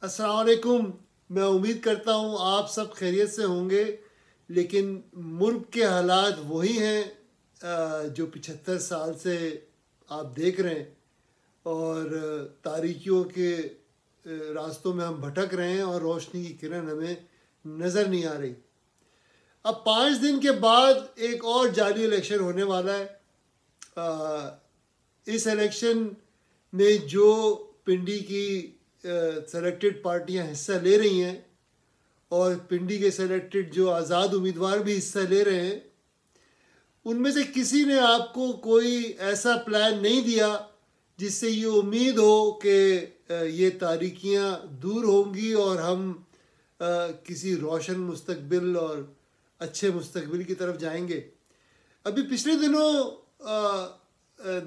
अस्सलाम वालेकुम। मैं उम्मीद करता हूँ आप सब खैरियत से होंगे, लेकिन मुल्क के हालात वही हैं जो 75 साल से आप देख रहे हैं। और तारीकियों के रास्तों में हम भटक रहे हैं और रोशनी की किरण हमें नज़र नहीं आ रही। अब 5 दिन के बाद एक और जाली इलेक्शन होने वाला है। इस इलेक्शन में जो पिंडी की सेलेक्टेड पार्टियां हिस्सा ले रही हैं और पिंडी के सेलेक्टेड जो आज़ाद उम्मीदवार भी हिस्सा ले रहे हैं, उनमें से किसी ने आपको कोई ऐसा प्लान नहीं दिया जिससे ये उम्मीद हो कि ये तारीकियां दूर होंगी और हम किसी रोशन मुस्तकबिल और अच्छे मुस्तकबिल की तरफ जाएंगे। अभी पिछले दिनों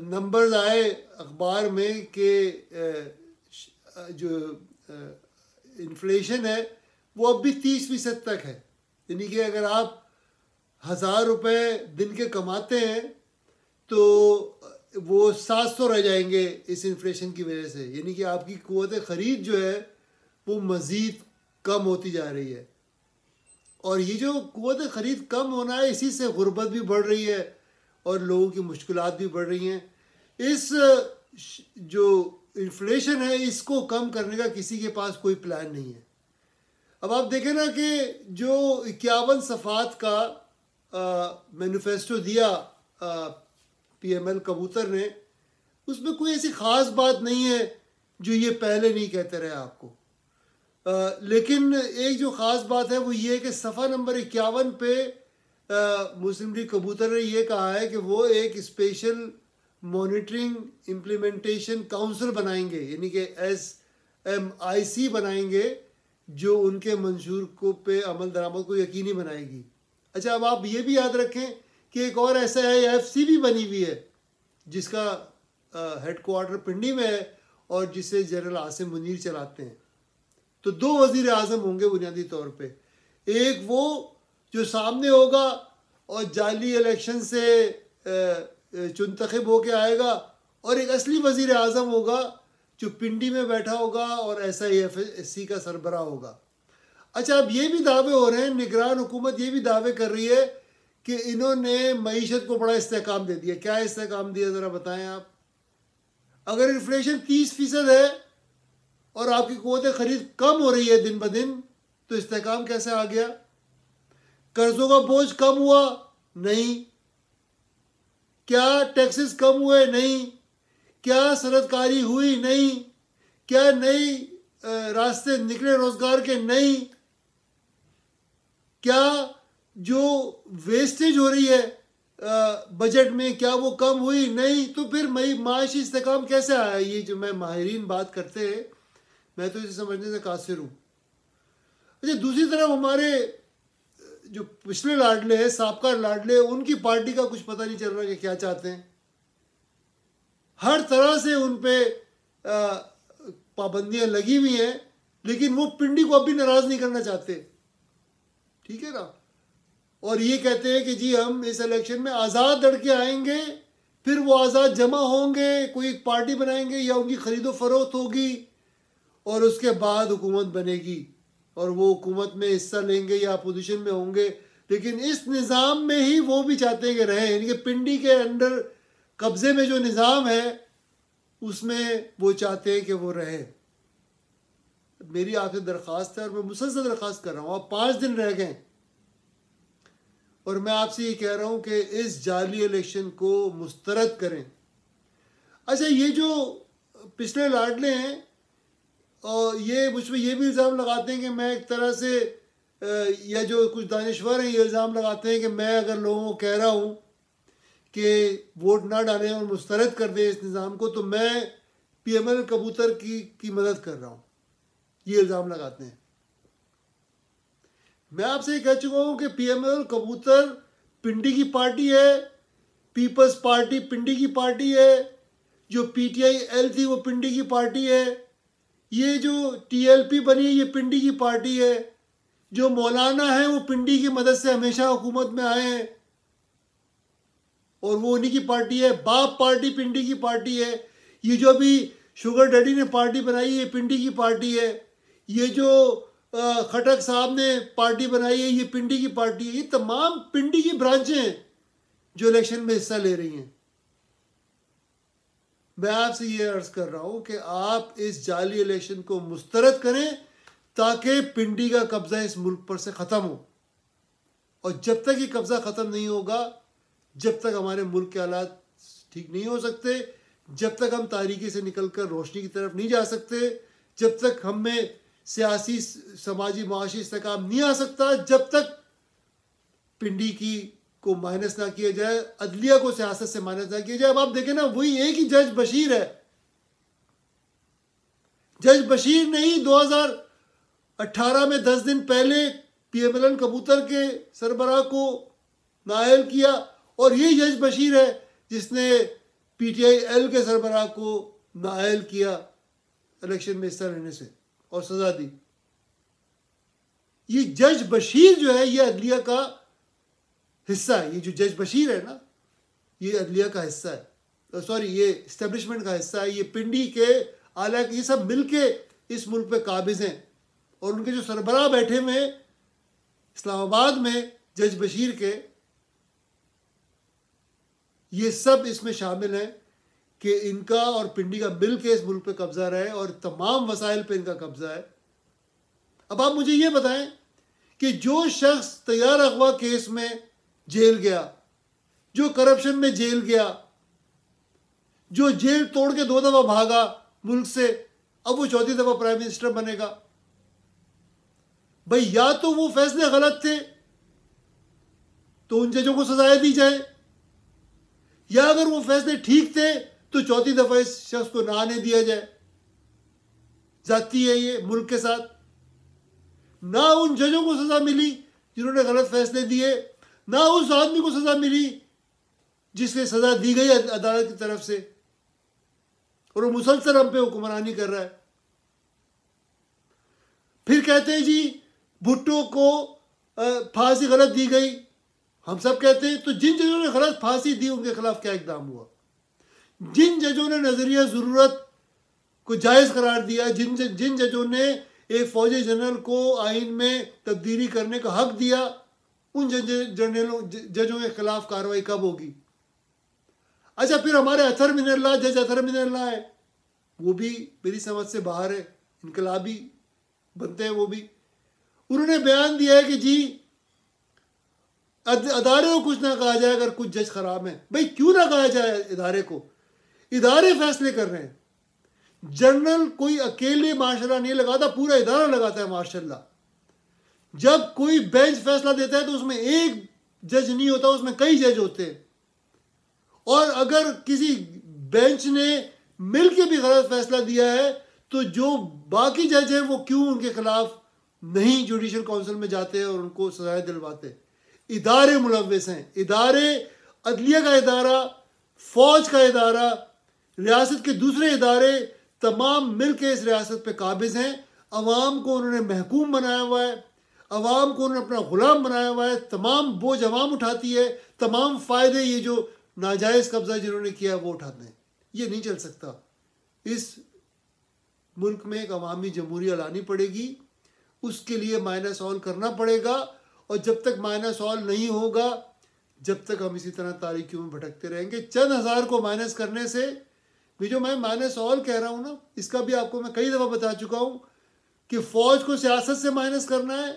नंबर्स आए अखबार में कि जो इन्फ्लेशन है वो अब भी 30% तक है। यानी कि अगर आप 1000 रुपये दिन के कमाते हैं तो वो 700 रह जाएंगे इस इन्फ्लेशन की वजह से। यानी कि आपकी क़ुव्वत ख़रीद जो है वो मज़ीद कम होती जा रही है। और ये जो क़ुव्वत ख़रीद कम होना है, इसी से गुर्बत भी बढ़ रही है और लोगों की मुश्किलात भी बढ़ रही हैं। इस जो इन्फ्लेशन है इसको कम करने का किसी के पास कोई प्लान नहीं है। अब आप देखें ना कि जो 51 सफ़ात का मैनिफेस्टो दिया PML कबूतर ने, उसमें कोई ऐसी ख़ास बात नहीं है जो ये पहले नहीं कहते रहे आपको। लेकिन एक जो ख़ास बात है वो ये कि सफ़ा नंबर 51 पे मुस्लिम लीग कबूतर ने ये कहा है कि वो एक स्पेशल मॉनिटरिंग इम्प्लीमेंटेशन काउंसिल बनाएंगे, यानी कि SMIC बनाएंगे, जो उनके मंशूर को पे अमल दरामद को यकीनी बनाएगी। अच्छा, अब आप ये भी याद रखें कि एक और SIFC भी बनी हुई है जिसका हेडक्वार्टर पिंडी में है और जिसे जनरल आसिम मुनीर चलाते हैं। तो 2 वज़ीर आज़म होंगे बुनियादी तौर पे, एक वो जो सामने होगा और जाली इलेक्शन से चुनतखब होके आएगा, और एक असली वज़ीर आज़म होगा जो पिंडी में बैठा होगा और SIFC का सरबराह होगा। अच्छा, अब ये भी दावे हो रहे हैं, निगरान हुकूमत ये भी दावे कर रही है कि इन्होंने मईशत को बड़ा इस्तेहकाम दे दिया। क्या इस्तेहकाम दिया, ज़रा बताएं आप। अगर इन्फ्लेशन 30% है और आपकी क़ुव्वत ख़रीद कम हो रही है दिन ब दिन, तो इस्तेहकाम कैसे आ गया? कर्ज़ों का बोझ कम हुआ? नहीं। क्या टैक्सेस कम हुए? नहीं। क्या सनतकारी हुई? नहीं। क्या नई रास्ते निकले रोज़गार के? नहीं। क्या जो वेस्टेज हो रही है बजट में, क्या वो कम हुई? नहीं। तो फिर माशी इस्तेहकाम कैसे आया? ये जो मैं माहिरीन बात करते हैं, मैं तो इसे समझने से कासिर हूँ। अच्छा, दूसरी तरफ हमारे जो पिछले लाडले हैं, साबका लाडले, उनकी पार्टी का कुछ पता नहीं चल रहा कि क्या चाहते हैं। हर तरह से उन पे पाबंदियां लगी हुई हैं, लेकिन वो पिंडी को अभी नाराज़ नहीं करना चाहते। ठीक है ना? और ये कहते हैं कि जी हम इस इलेक्शन में आज़ाद लड़के आएंगे, फिर वो आज़ाद जमा होंगे, कोई एक पार्टी बनाएंगे या उनकी खरीदो फरोख्त होगी और उसके बाद हुकूमत बनेगी और वो हुकूमत में हिस्सा लेंगे या अपोजिशन में होंगे। लेकिन इस निज़ाम में ही वो भी चाहते हैं कि रहें, यानी कि पिंडी के अंडर कब्ज़े में जो निज़ाम है उसमें वो चाहते हैं कि वो रहे। मेरी आपसे दरख्वास्त है और मैं मुसलसल दरख्वास्त कर रहा हूँ, अब 5 दिन रह गए और मैं आपसे ये कह रहा हूँ कि इस जाली इलेक्शन को मुस्तरद करें। अच्छा, ये जो पिछले लाडले हैं और ये मुझ पर ये भी इल्ज़ाम लगाते हैं कि मैं एक तरह से या जो कुछ दानिश्वर हैं ये इल्ज़ाम लगाते हैं कि मैं अगर लोगों को कह रहा हूँ कि वोट ना डालें और मुस्तरद कर दें इस निज़ाम को, तो मैं PML कबूतर की मदद कर रहा हूँ। ये इल्ज़ाम लगाते हैं। मैं आपसे कह चुका हूँ कि PML कबूतर पिंडी की पार्टी है, पीपल्स पार्टी पिंडी की पार्टी है, जो PTIL थी वो पिंडी की पार्टी है, ये जो TLP बनी है ये पिंडी की पार्टी है, जो मौलाना है वो पिंडी की मदद से हमेशा हुकूमत में आए हैं और वो उन्हीं की पार्टी है। बाप पार्टी पिंडी की पार्टी है। ये जो अभी शुगर डैडी ने पार्टी बनाई है पिंडी की पार्टी है। ये जो खटक साहब ने पार्टी बनाई है, ये पिंडी की पार्टी है, ये तमाम पिंडी की ब्रांचें हैं जो इलेक्शन में हिस्सा ले रही हैं। मैं आपसे ये अर्ज कर रहा हूं कि आप इस जाली इलेक्शन को मुस्तरद करें ताकि पिंडी का कब्जा इस मुल्क पर से ख़त्म हो। और जब तक ये कब्जा ख़त्म नहीं होगा, जब तक हमारे मुल्क के हालात ठीक नहीं हो सकते, जब तक हम तारीकी से निकलकर रोशनी की तरफ नहीं जा सकते, जब तक हम में सियासी समाजी माशी इस्तेकाम नहीं आ सकता, जब तक पिंडी की को माइनस ना किया जाए, अदलिया को सियासत से माइनस ना किया जाए। अब आप देखें ना, वही एक ही जज बशीर है। जज बशीर ने ही 2018 में 10 दिन पहले PMLN कबूतर के सरबराह को नाअहल किया, और यही जज बशीर है जिसने PTI-L के सरबराह को नाअहल किया इलेक्शन में हिस्सा लेने से और सजा दी। ये जज बशीर जो है, ये अदलिया का हिस्सा है। ये जो जज बशीर है ना, ये अदलिया का हिस्सा है, सॉरी, ये इस्टेब्लिशमेंट का हिस्सा है। ये पिंडी के आला, ये सब मिलके इस मुल्क पे काबिज हैं, और उनके जो सरबराह बैठे हुए इस्लामाबाद में जज बशीर के, ये सब इसमें शामिल हैं कि इनका और पिंडी का मिल के इस मुल्क पे कब्जा रहे और तमाम वसाइल पे इनका कब्जा है। अब आप मुझे ये बताएं कि जो शख्स तैयार अगवा केस में जेल गया, जो करप्शन में जेल गया, जो जेल तोड़ के 2 दफा भागा मुल्क से, अब वो 4थी दफा प्राइम मिनिस्टर बनेगा। भाई, या तो वो फैसले गलत थे तो उन जजों को सजाएं दी जाए, या अगर वो फैसले ठीक थे तो 4थी दफा इस शख्स को ना आने दिया जाए। जाती है ये मुल्क के साथ। ना उन जजों को सजा मिली जिन्होंने गलत फैसले दिए, ना उस आदमी को सजा मिली जिससे सजा दी गई अदालत की तरफ से, और वो मुसलसल हम पे हुक्मरानी कर रहा है। फिर कहते हैं जी भुट्टो को फांसी गलत दी गई। हम सब कहते हैं, तो जिन जजों ने गलत फांसी दी उनके खिलाफ क्या इकदाम हुआ? जिन जजों ने नजरिया जरूरत को जायज़ करार दिया, जिन जजों ने एक फौजी जनरल को आइन में तब्दीली करने का हक दिया, उन जजों के खिलाफ कार्रवाई कब होगी? अच्छा, फिर हमारे अथर मिनरला, जज अथर मिनरला है, वो भी मेरी समझ से बाहर है, इनकलाबी बनते हैं वो भी। उन्होंने बयान दिया है कि जी अदारे को कुछ ना कहा जाए अगर कुछ जज खराब है। भाई, क्यों ना कहा जाए इदारे को? इदारे फैसले कर रहे हैं। जनरल कोई अकेले मार्शल नहीं लगाता, पूरा इदारा लगाता है मार्शल। जब कोई बेंच फैसला देता है तो उसमें एक जज नहीं होता, उसमें कई जज होते हैं। और अगर किसी बेंच ने मिलकर भी गलत फैसला दिया है तो जो बाकी जज हैं वो क्यों उनके खिलाफ नहीं जुडिशल काउंसिल में जाते हैं और उनको सजाएं दिलवाते? इदारे मुलव्वस हैं। इदारे, अदलिया का इदारा, फौज का इदारा, रियासत के दूसरे इदारे, तमाम मिल के इस रियासत पे काबिज हैं। अवाम को उन्होंने महकूम बनाया हुआ है, अवाम को उन्होंने अपना गुलाम बनाया हुआ है। तमाम बोझ अवाम उठाती है, तमाम फ़ायदे ये जो नाजायज़ कब्जा जिन्होंने किया वो उठाते हैं। ये नहीं चल सकता। इस मुल्क में एक अवामी जमहूरियत लानी पड़ेगी, उसके लिए माइनस ऑल करना पड़ेगा। और जब तक माइनस ऑल नहीं होगा, जब तक हम इसी तरह तारीकियों में भटकते रहेंगे। चंद हज़ार को माइनस करने से भी, जो मैं माइनस ऑल कह रहा हूँ ना, इसका भी आपको मैं कई दफ़ा बता चुका हूँ कि फ़ौज को सियासत से माइनस करना है,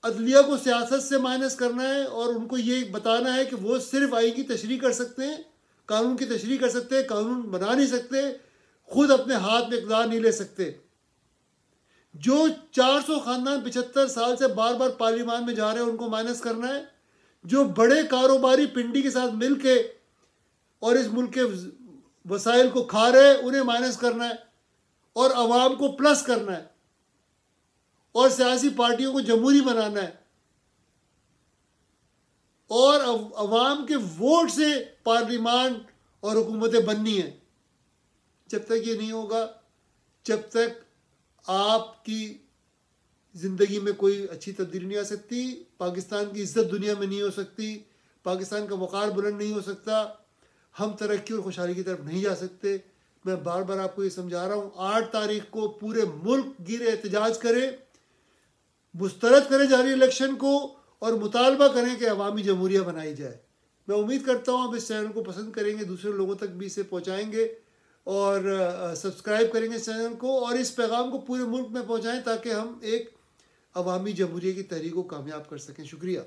अदलिया को सियासत से माइनस करना है, और उनको ये बताना है कि वो सिर्फ आइन की तशरीह कर सकते हैं, कानून की तशरीह कर सकते हैं, कानून बना नहीं सकते, खुद अपने हाथ में इक़्तिदार नहीं ले सकते। जो 400 ख़ानदान 75 साल से बार बार पार्लियामान में जा रहे हैं उनको माइनस करना है। जो बड़े कारोबारी पिंडी के साथ मिल के और इस मुल्क के वसाइल को खा रहे हैं उन्हें माइनस करना है, और अवाम को प्लस करना है, और सियासी पार्टियों को जमहूरी बनाना है, और अवाम के वोट से पार्लियामान और हुकूमतें बननी है। जब तक ये नहीं होगा, जब तक आपकी ज़िंदगी में कोई अच्छी तब्दीली नहीं आ सकती, पाकिस्तान की इज़्ज़त दुनिया में नहीं हो सकती, पाकिस्तान का वक़ार बुलंद नहीं हो सकता, हम तरक्की और खुशहाली की तरफ नहीं जा सकते। मैं बार बार आपको ये समझा रहा हूँ, 8 तारीख को पूरे मुल्क गिरे एहतजाज करें, मुस्तरद करें जारी इलेक्शन को और मुतालबा करें कि अवामी जमहूरिया बनाई जाए। मैं उम्मीद करता हूँ आप इस चैनल को पसंद करेंगे, दूसरे लोगों तक भी इसे पहुँचाएँगे और सब्सक्राइब करेंगे इस चैनल को और इस पैगाम को पूरे मुल्क में पहुँचाएँ ताकि हम एक अवामी जमहूरिया की तहरीक को कामयाब कर सकें। शुक्रिया।